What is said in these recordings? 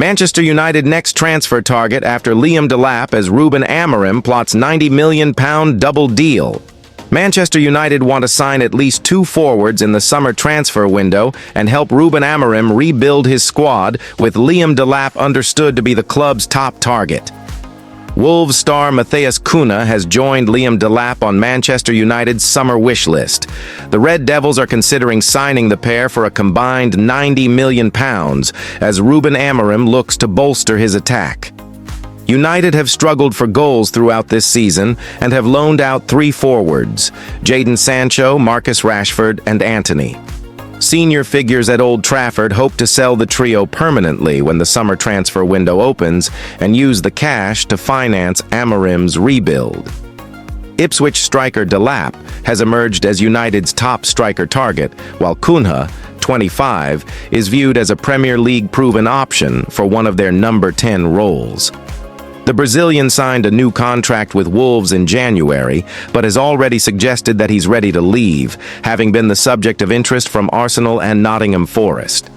Manchester United next transfer target after Liam Delap as Ruben Amorim plots £90 million double deal. Manchester United want to sign at least 2 forwards in the summer transfer window and help Ruben Amorim rebuild his squad, with Liam Delap understood to be the club's top target. Wolves star Matheus Cunha has joined Liam Delap on Manchester United's summer wish list. The Red Devils are considering signing the pair for a combined £90 million as Ruben Amorim looks to bolster his attack. United have struggled for goals throughout this season and have loaned out 3 forwards: Jadon Sancho, Marcus Rashford, and Antony. Senior figures at Old Trafford hope to sell the trio permanently when the summer transfer window opens and use the cash to finance Amorim's rebuild. Ipswich striker Delap has emerged as United's top striker target, while Cunha, 25, is viewed as a Premier League-proven option for one of their number 10 roles. The Brazilian signed a new contract with Wolves in January, but has already suggested that he's ready to leave, having been the subject of interest from Arsenal and Nottingham Forest.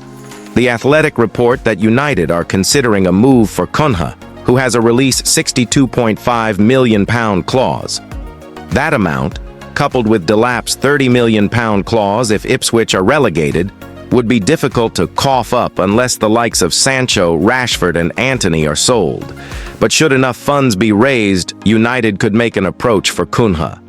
The Athletic report that United are considering a move for Cunha, who has a release £62.5 million clause. That amount, coupled with Delap's £30 million clause if Ipswich are relegated, would be difficult to cough up unless the likes of Sancho, Rashford, and Antony are sold. But should enough funds be raised, United could make an approach for Cunha.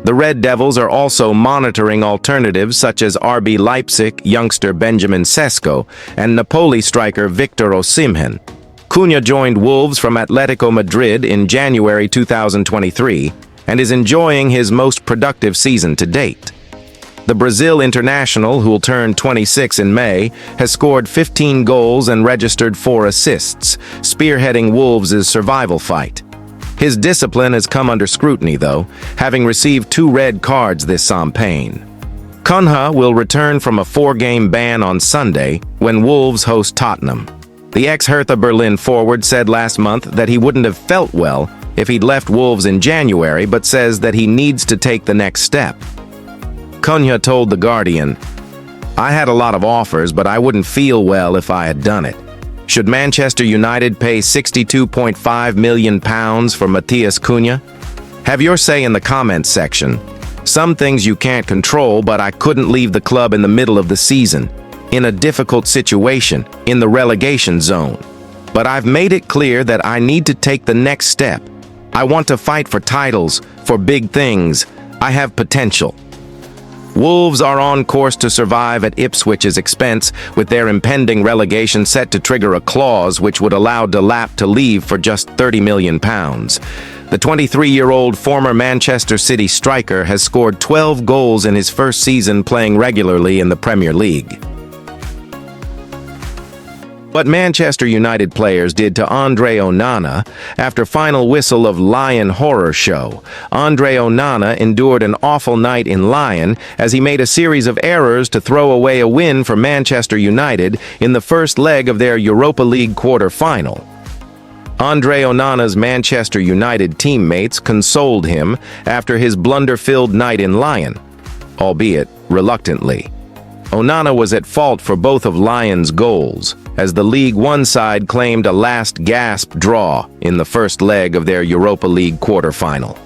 The Red Devils are also monitoring alternatives such as RB Leipzig youngster Benjamin Sesko and Napoli striker Victor Osimhen. Cunha joined Wolves from Atletico Madrid in January 2023 and is enjoying his most productive season to date. The Brazil international, who'll turn 26 in May, has scored 15 goals and registered 4 assists, spearheading Wolves' survival fight. His discipline has come under scrutiny, though, having received 2 red cards this campaign. Cunha will return from a 4-game ban on Sunday when Wolves host Tottenham. The ex-Hertha Berlin forward said last month that he wouldn't have felt well if he'd left Wolves in January, but says that he needs to take the next step. Cunha told The Guardian, "I had a lot of offers, but I wouldn't feel well if I had done it. Should Manchester United pay £62.5 million for Matheus Cunha? Have your say in the comments section. Some things you can't control, but I couldn't leave the club in the middle of the season, in a difficult situation, in the relegation zone. But I've made it clear that I need to take the next step. I want to fight for titles, for big things. I have potential." Wolves are on course to survive at Ipswich's expense, with their impending relegation set to trigger a clause which would allow Delap to leave for just £30 million. The 23-year-old former Manchester City striker has scored 12 goals in his first season playing regularly in the Premier League. What Manchester United players did to Andre Onana after final whistle of Lion horror show. Andre Onana endured an awful night in Lion as he made a series of errors to throw away a win for Manchester United in the first leg of their Europa League quarter-final. Andre Onana's Manchester United teammates consoled him after his blunder-filled night in Lion, albeit reluctantly. Onana was at fault for both of Lion's goals, as the League One side claimed a last-gasp draw in the first leg of their Europa League quarter-final.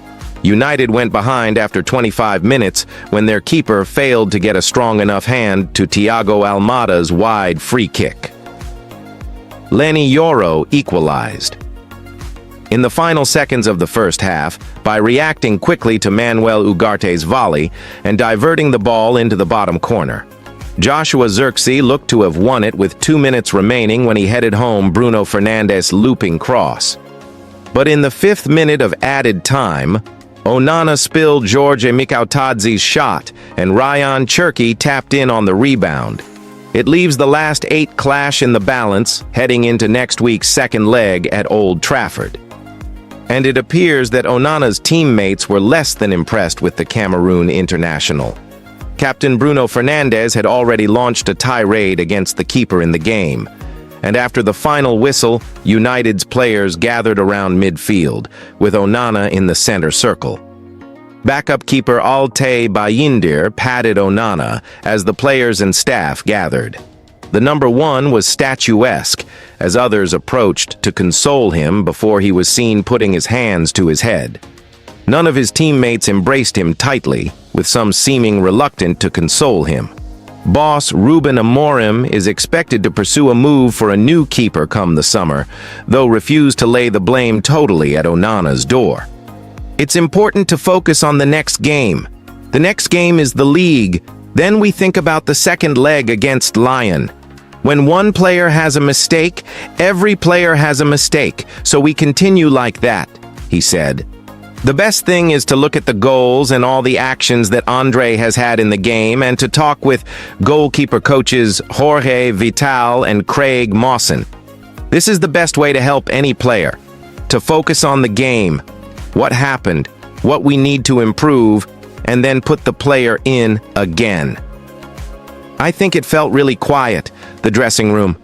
United went behind after 25 minutes when their keeper failed to get a strong enough hand to Thiago Almada's wide free kick. Leny Yoro equalized in the final seconds of the first half by reacting quickly to Manuel Ugarte's volley and diverting the ball into the bottom corner. Joshua Zirkzee looked to have won it with 2 minutes remaining when he headed home Bruno Fernandes' looping cross. But in the 5th minute of added time, Onana spilled George Mikautadze's shot and Ryan Cherki tapped in on the rebound. It leaves the last 8 clash in the balance heading into next week's second leg at Old Trafford. And it appears that Onana's teammates were less than impressed with the Cameroon international. Captain Bruno Fernandes had already launched a tirade against the keeper in the game, and after the final whistle, United's players gathered around midfield, with Onana in the center circle. Backup keeper Altay Bayindir patted Onana as the players and staff gathered. The number 1 was statuesque, as others approached to console him before he was seen putting his hands to his head. None of his teammates embraced him tightly, with some seeming reluctant to console him. Boss Ruben Amorim is expected to pursue a move for a new keeper come the summer, though refused to lay the blame totally at Onana's door. It's important to focus on the next game. The next game is the league. Then we think about the second leg against Lyon. When one player has a mistake, every player has a mistake, so we continue like that, he said. The best thing is to look at the goals and all the actions that Andre has had in the game and to talk with goalkeeper coaches Jorge Vital and Craig Mawson. This is the best way to help any player. To focus on the game, what happened, what we need to improve, and then put the player in again. I think it felt really quiet, the dressing room.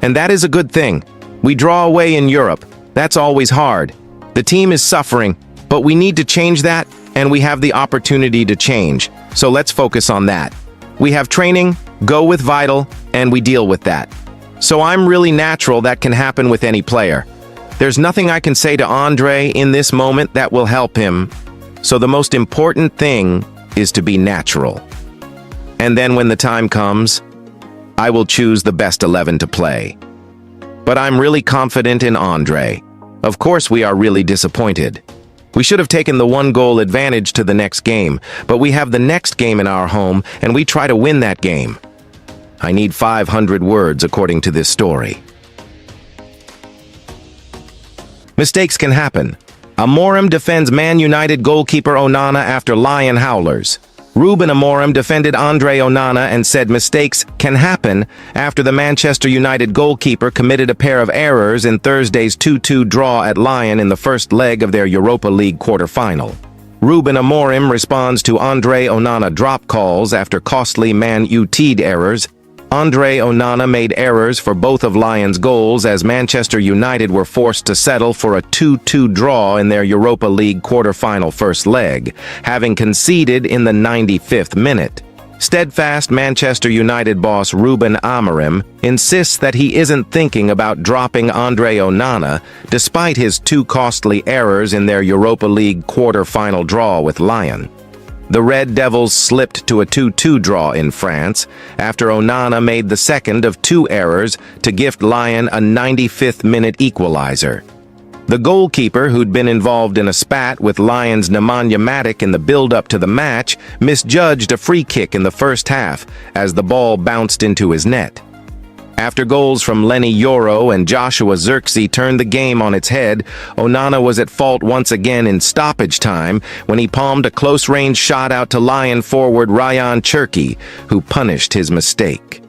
And that is a good thing. We draw away in Europe. That's always hard. The team is suffering. But we need to change that, and we have the opportunity to change. So let's focus on that. We have training, go with Vital, and we deal with that. So I'm really natural that can happen with any player. There's nothing I can say to Andre in this moment that will help him. So the most important thing is to be natural. And then when the time comes, I will choose the best 11 to play. But I'm really confident in Andre. Of course we are really disappointed. We should have taken the one-goal advantage to the next game, but we have the next game in our home, and we try to win that game. I need 500 words according to this story. Mistakes can happen. Amorim defends Man United goalkeeper Onana after Lyon howlers. Ruben Amorim defended Andre Onana and said mistakes can happen after the Manchester United goalkeeper committed a pair of errors in Thursday's 2-2 draw at Lyon in the first leg of their Europa League quarter-final. Ruben Amorim responds to Andre Onana drop calls after costly Man United errors. Andre Onana made errors for both of Lyon's goals as Manchester United were forced to settle for a 2-2 draw in their Europa League quarter-final first leg, having conceded in the 95th minute. Steadfast Manchester United boss Ruben Amorim insists that he isn't thinking about dropping Andre Onana despite his two costly errors in their Europa League quarter-final draw with Lyon. The Red Devils slipped to a 2-2 draw in France after Onana made the second of two errors to gift Lyon a 95th-minute equalizer. The goalkeeper, who'd been involved in a spat with Lyon's Nemanja Matic in the build-up to the match, misjudged a free kick in the first half as the ball bounced into his net. After goals from Lenny Yoro and Joshua Zirkzee turned the game on its head, Onana was at fault once again in stoppage time when he palmed a close-range shot out to Lyon forward Ryan Cherki, who punished his mistake.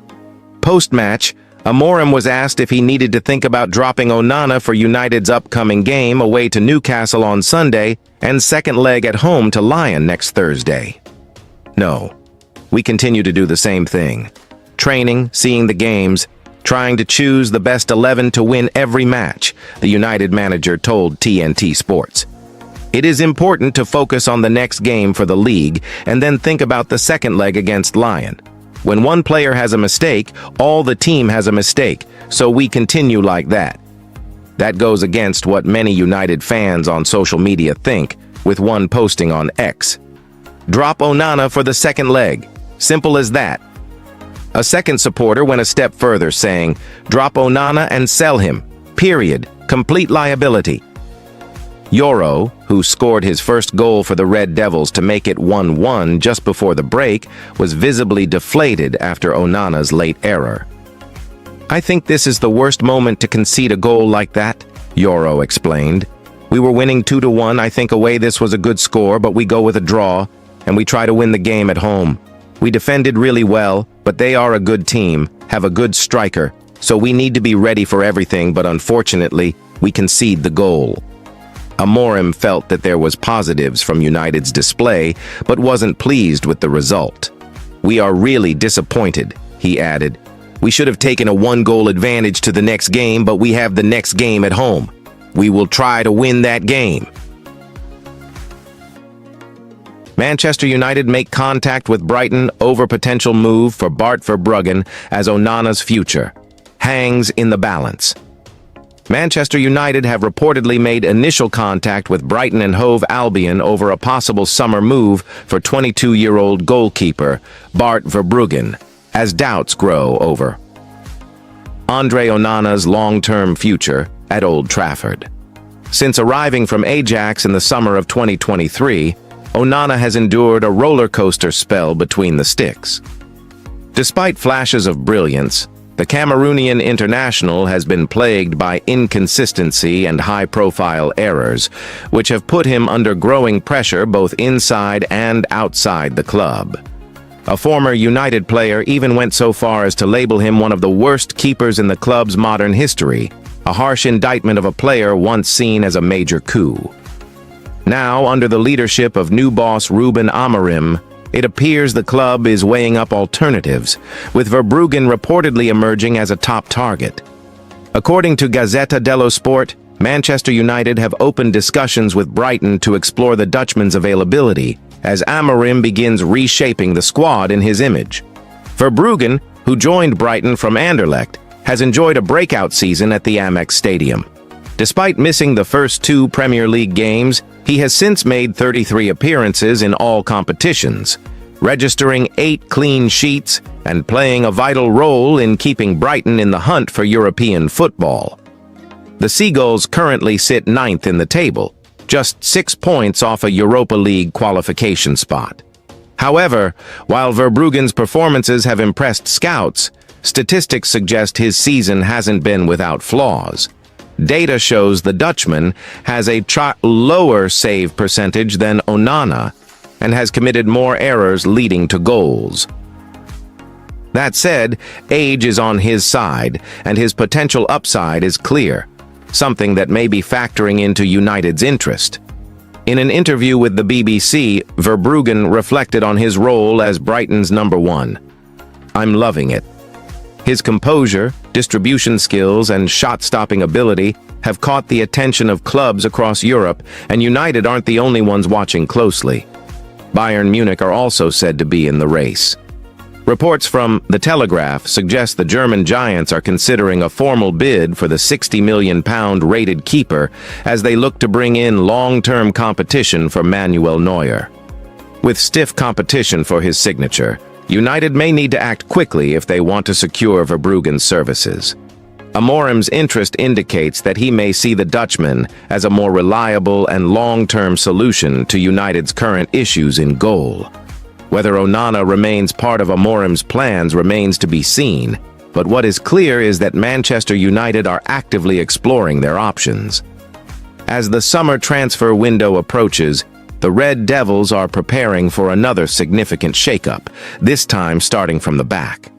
Post-match, Amorim was asked if he needed to think about dropping Onana for United's upcoming game away to Newcastle on Sunday and second leg at home to Lyon next Thursday. No, we continue to do the same thing. Training, seeing the games, trying to choose the best 11 to win every match, the United manager told TNT Sports. It is important to focus on the next game for the league and then think about the second leg against Lyon. When one player has a mistake, all the team has a mistake, so we continue like that. That goes against what many United fans on social media think, with one posting on X. Drop Onana for the second leg. Simple as that. A second supporter went a step further, saying, drop Onana and sell him. Period. Complete liability. Yoro, who scored his first goal for the Red Devils to make it 1-1 just before the break, was visibly deflated after Onana's late error. I think this is the worst moment to concede a goal like that, Yoro explained. We were winning 2-1. I think away this was a good score, but we go with a draw, and we try to win the game at home. We defended really well, but they are a good team, have a good striker, so we need to be ready for everything, but unfortunately, we concede the goal. Amorim felt that there was positives from United's display, but wasn't pleased with the result. We are really disappointed, he added. We should have taken a one-goal advantage to the next game, but we have the next game at home. We will try to win that game. Manchester United make contact with Brighton over potential move for Bart Verbruggen as Onana's future. hangs in the balance. Manchester United have reportedly made initial contact with Brighton and Hove Albion over a possible summer move for 22-year-old goalkeeper Bart Verbruggen, as doubts grow over Andre Onana's long-term future at Old Trafford. Since arriving from Ajax in the summer of 2023, Onana has endured a roller coaster spell between the sticks. Despite flashes of brilliance, the Cameroonian international has been plagued by inconsistency and high-profile errors, which have put him under growing pressure both inside and outside the club. A former United player even went so far as to label him one of the worst keepers in the club's modern history, a harsh indictment of a player once seen as a major coup. Now, under the leadership of new boss Ruben Amorim, it appears the club is weighing up alternatives, with Verbruggen reportedly emerging as a top target. According to Gazzetta dello Sport, Manchester United have opened discussions with Brighton to explore the Dutchman's availability, as Amorim begins reshaping the squad in his image. Verbruggen, who joined Brighton from Anderlecht, has enjoyed a breakout season at the Amex Stadium. Despite missing the first 2 Premier League games, he has since made 33 appearances in all competitions, registering 8 clean sheets and playing a vital role in keeping Brighton in the hunt for European football. The Seagulls currently sit 9th in the table, just 6 points off a Europa League qualification spot. However, while Verbruggen's performances have impressed scouts, statistics suggest his season hasn't been without flaws. Data shows the Dutchman has a lower save percentage than Onana and has committed more errors leading to goals. That said, age is on his side, and his potential upside is clear, something that may be factoring into United's interest. In an interview with the BBC, Verbruggen reflected on his role as Brighton's number 1. "I'm loving it. His composure, distribution skills, and shot-stopping ability have caught the attention of clubs across Europe, and United aren't the only ones watching closely. Bayern Munich are also said to be in the race." Reports from The Telegraph suggest the German giants are considering a formal bid for the £60 million rated keeper as they look to bring in long-term competition for Manuel Neuer. With stiff competition for his signature, United may need to act quickly if they want to secure Verbruggen's services. Amorim's interest indicates that he may see the Dutchman as a more reliable and long-term solution to United's current issues in goal. Whether Onana remains part of Amorim's plans remains to be seen, but what is clear is that Manchester United are actively exploring their options. As the summer transfer window approaches, the Red Devils are preparing for another significant shakeup, this time starting from the back.